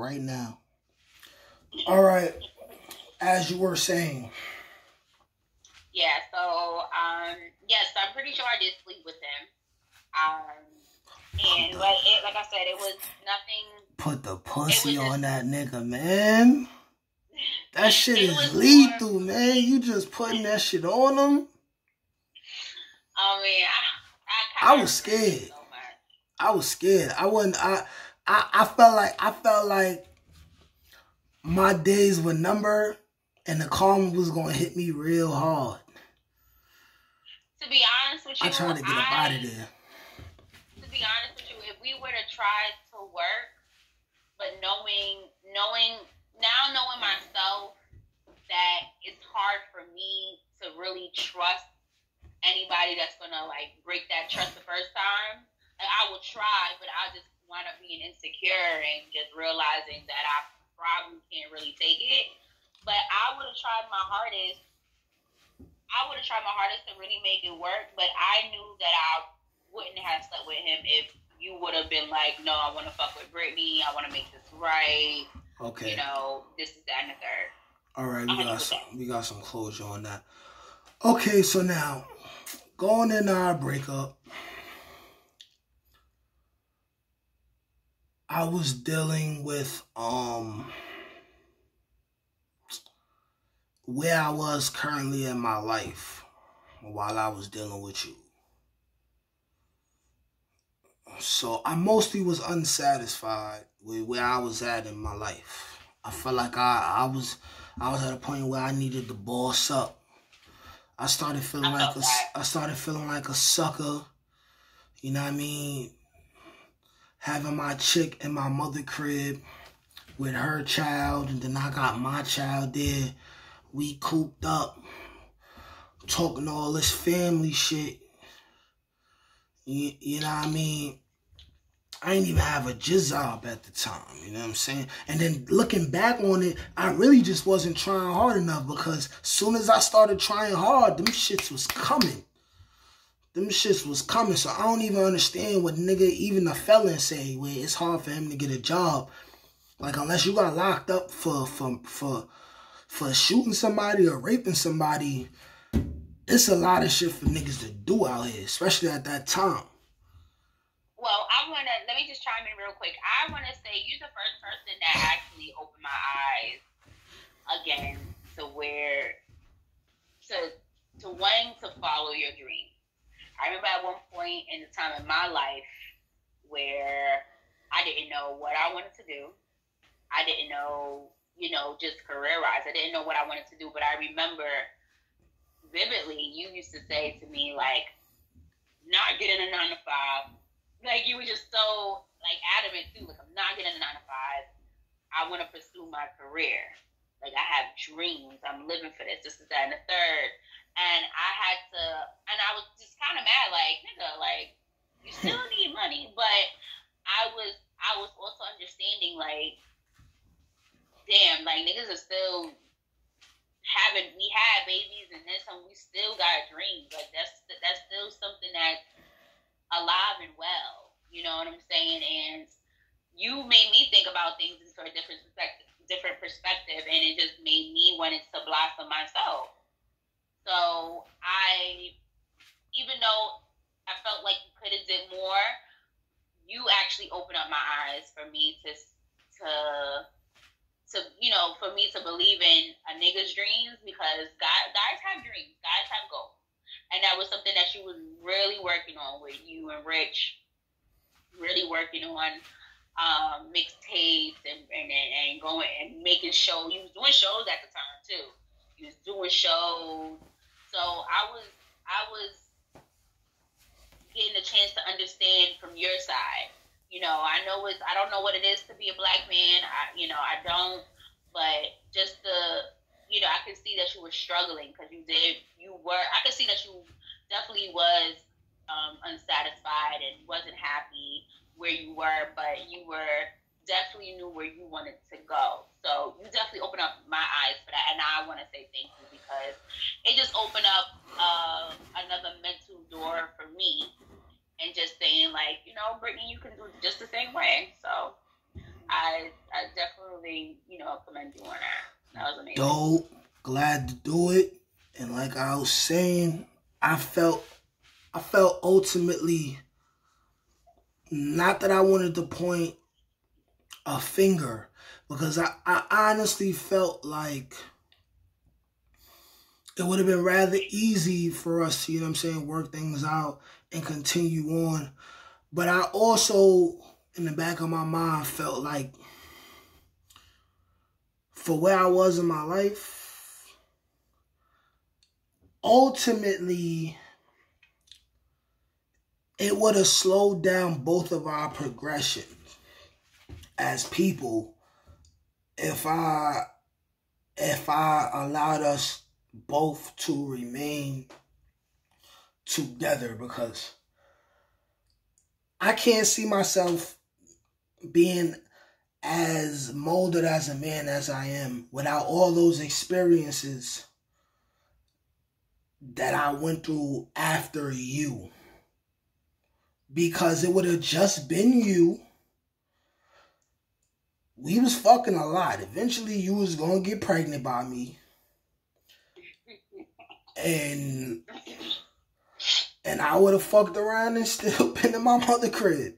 right now. All right, as you were saying. Yeah, so, yes, I'm pretty sure I did sleep with him. And, like I said, it was nothing. Put the pussy on that nigga, man. That shit is lethal, man. You just putting that shit on him. I mean, I was scared. So much. I was scared. I felt like my days were numbered and the karma was gonna hit me real hard. To be honest with you, I tried to get up out of there. To be honest with you, if we were to try to work, but knowing myself that it's hard for me to really trust anybody that's gonna like break that trust the first time. Like, I will try, but I'll just wind up being insecure and just realizing that I probably can't really take it. But I would have tried my hardest. To really make it work, but I knew that I wouldn't have slept with him if you would have been like, no, I want to fuck with Brittany. I want to make this right. Okay. You know, this is that and the third. All right, we got some closure on that. Okay, so now going into our breakup, I was dealing with where I was currently in my life while I was dealing with you. So I mostly was unsatisfied with where I was at in my life. I felt like I was at a point where I needed to boss up. I started feeling like a sucker. You know what I mean? Having my chick in my mother crib with her child, and then I got my child there. We cooped up, talking all this family shit. You know what I mean? I didn't even have a job at the time, you know what I'm saying? And then looking back on it, I really just wasn't trying hard enough, because as soon as I started trying hard, them shits was coming. So I don't even understand what nigga, even a felon say, where it's hard for him to get a job. Like, unless you got locked up for shooting somebody or raping somebody, it's a lot of shit for niggas to do out here, especially at that time. Well, let me just chime in real quick. I want to say you're the first person that actually opened my eyes again to wanting to follow your dreams. I remember at one point in the time in my life where I didn't know what I wanted to do. I didn't know, just career-wise. I didn't know what I wanted to do, but I remember vividly you used to say to me, like, not getting a 9 to 5. Like, you were just so, like, adamant, too. Like, I'm not getting a 9 to 5. I want to pursue my career. Like, I have dreams. I'm living for this. This is that and the third. And I was just kind of mad, like, nigga, like, you still need money. But I was also understanding, like, damn, like, niggas are still we had babies and then some, we still got dreams. Like, that's still something that's alive and well, you know what I'm saying? And you made me think about things into a different perspective, and it just made me want to blossom myself. So even though I felt like you could have did more, you actually opened up my eyes for me to for me to believe in a nigga's dreams, because guys have dreams, guys have goals. And that was something that she was really working on with you and Rich, really working on mixtapes and going and making shows. You was doing shows at the time too. You was doing shows. So I was getting a chance to understand from your side. I don't know what it is to be a black man. I don't, but just I could see that you were struggling, because I could see that you definitely was unsatisfied and wasn't happy where you were, but you definitely knew where you wanted to go. So you definitely opened up my eyes for that, and I want to say thank you, because it just opened up another mental door for me, and just saying, like, Brittany, you can do just the same way. So I definitely totally, commend you on that. That was amazing. Dope. Glad to do it. And like I was saying, I felt ultimately, not that I wanted to point a finger, because I honestly felt like it would have been rather easy for us to, work things out and continue on. But I also, in the back of my mind, felt like for where I was in my life, ultimately, it would have slowed down both of our progression as people if I allowed us both to remain together, because I can't see myself being as molded as a man as I am without all those experiences that I went through after you. Because it would have just been you. We was fucking a lot. Eventually you was gonna get pregnant by me. And I would have fucked around and still been in my mother crib.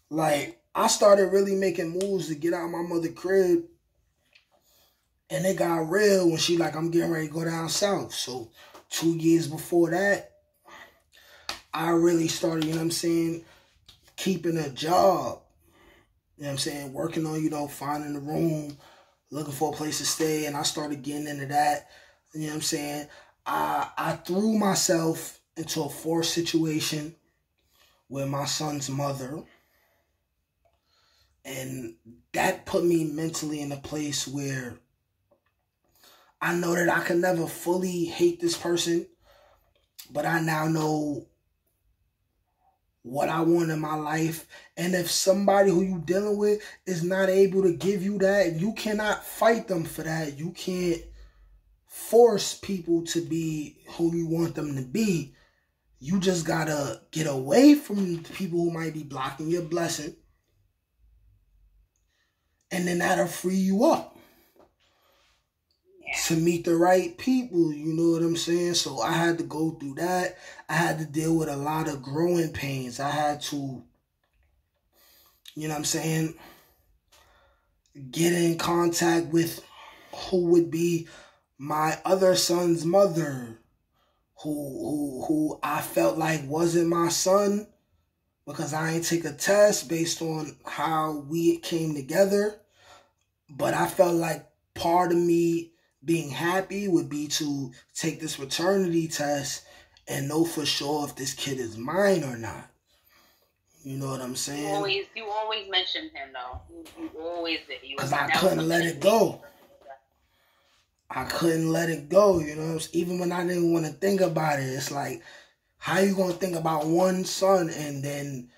Like I started really making moves to get out of my mother crib. And it got real when she like, I'm getting ready to go down south. So 2 years before that, I really started, keeping a job. Working on, finding a room, looking for a place to stay. And I started getting into that. I threw myself into a forced situation with my son's mother. And that put me mentally in a place where I know that I can never fully hate this person, but I now know what I want in my life. And if somebody who you dealing with is not able to give you that, you cannot fight them for that. You can't force people to be who you want them to be. You just gotta get away from the people who might be blocking your blessing. And then that'll free you up to meet the right people, you know what I'm saying? So I had to go through that. I had to deal with a lot of growing pains. I had to, get in contact with who would be my other son's mother, who I felt like wasn't my son because I ain't take a test based on how we came together. But I felt like part of me being happy would be to take this paternity test and know for sure if this kid is mine or not. You know what I'm saying? You always mentioned him, though. You always did. Because I couldn't let it go. I couldn't let it go, even when I didn't want to think about it. It's like, how you going to think about one son and then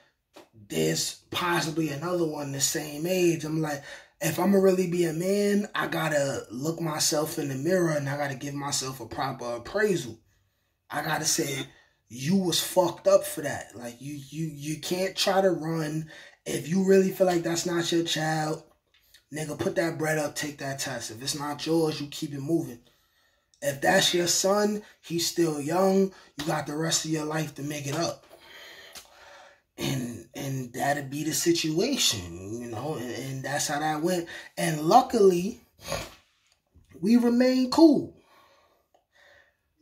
there's possibly another one the same age? I'm like, if I'm going to really be a man, I got to look myself in the mirror and I got to give myself a proper appraisal. I got to say, you was fucked up for that. Like, you can't try to run. If you really feel like that's not your child, nigga, put that bread up, take that test. If it's not yours, you keep it moving. If that's your son, he's still young. You got the rest of your life to make it up. And that'd be the situation, and that's how that went. And luckily, we remained cool.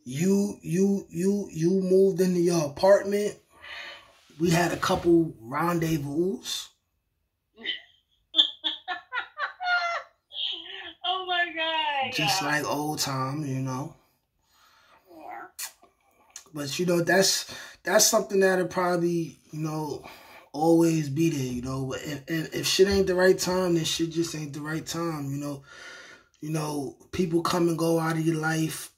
You moved into your apartment. We had a couple rendezvous. Oh my God. Just like old time, Yeah. But that's something that'll probably, always be there, But if shit ain't the right time, then shit just ain't the right time, People come and go out of your life.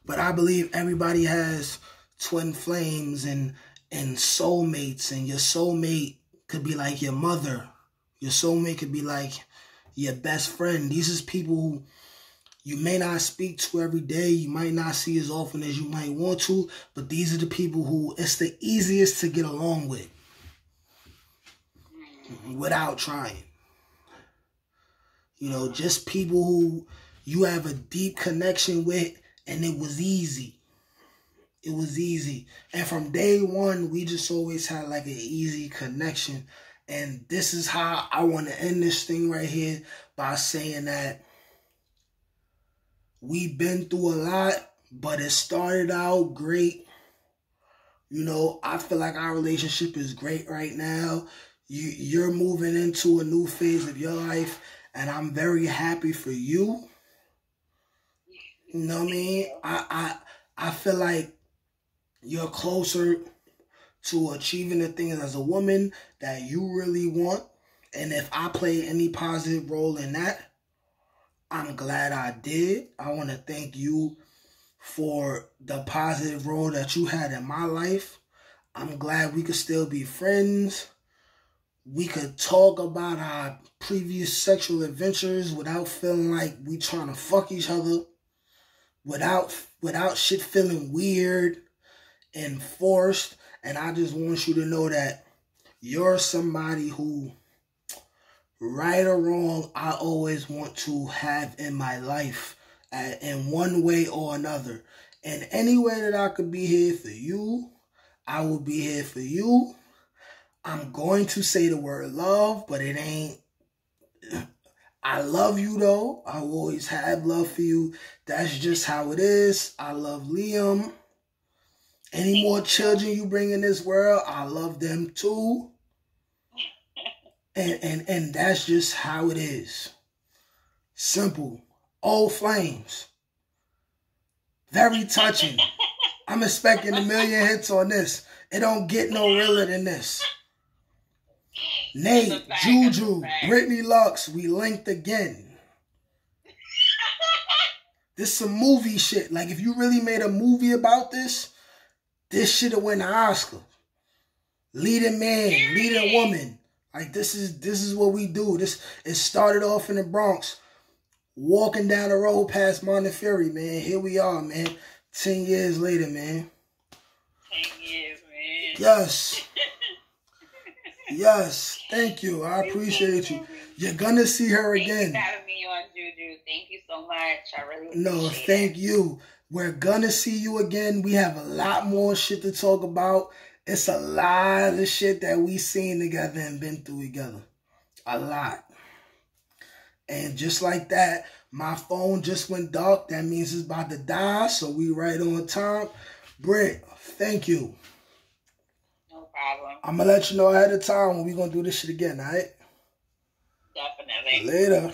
But I believe everybody has twin flames and soulmates, and your soulmate could be like your mother. Your soulmate could be like your best friend. These is people who you may not speak to every day. You might not see as often as you might want to. But these are the people who it's the easiest to get along with without trying. You know, just people who you have a deep connection with, and it was easy. It was easy. And from day one, we just always had like an easy connection. And this is how I want to end this thing right here, by saying that we've been through a lot, but it started out great. You know, I feel like our relationship is great right now. You're moving into a new phase of your life, and I'm very happy for you. You know what I mean? I feel like you're closer to achieving the things as a woman that you really want. And if I play any positive role in that, I'm glad I did. I want to thank you for the positive role that you had in my life. I'm glad we could still be friends. We could talk about our previous sexual adventures without feeling like we trying to fuck each other. Without shit feeling weird and forced. And I just want you to know that you're somebody who, right or wrong, I always want to have in my life in one way or another. And any way that I could be here for you, I will be here for you. I'm going to say the word love, but it ain't. I love you though. I will always have love for you. That's just how it is. I love Liam. Any more children you bring in this world, I love them too. And that's just how it is. Simple. Old flames. Very touching. I'm expecting 1 million hits on this. It don't get no realer than this. Nate, Juju, Brittany, Luxx, we linked again. This some movie shit. Like, if you really made a movie about this, this should have won an Oscar. Leading man, leading woman. Like, this is what we do. It started off in the Bronx. Walking down the road past Montefiore, man. Here we are, man. 10 years later, man. 10 years, man. Yes. Yes. Thank you. I appreciate you. You're gonna see her again. Thank you for having me on, Juju. Thank you so much. I really appreciate No, thank you. We're gonna see you again. We have a lot more shit to talk about. It's a lot of shit that we seen together and been through together. A lot. And just like that, my phone just went dark. That means it's about to die. So we right on time. Britt, thank you. No problem. I'm going to let you know ahead of time when we're going to do this shit again, all right? Definitely. Later.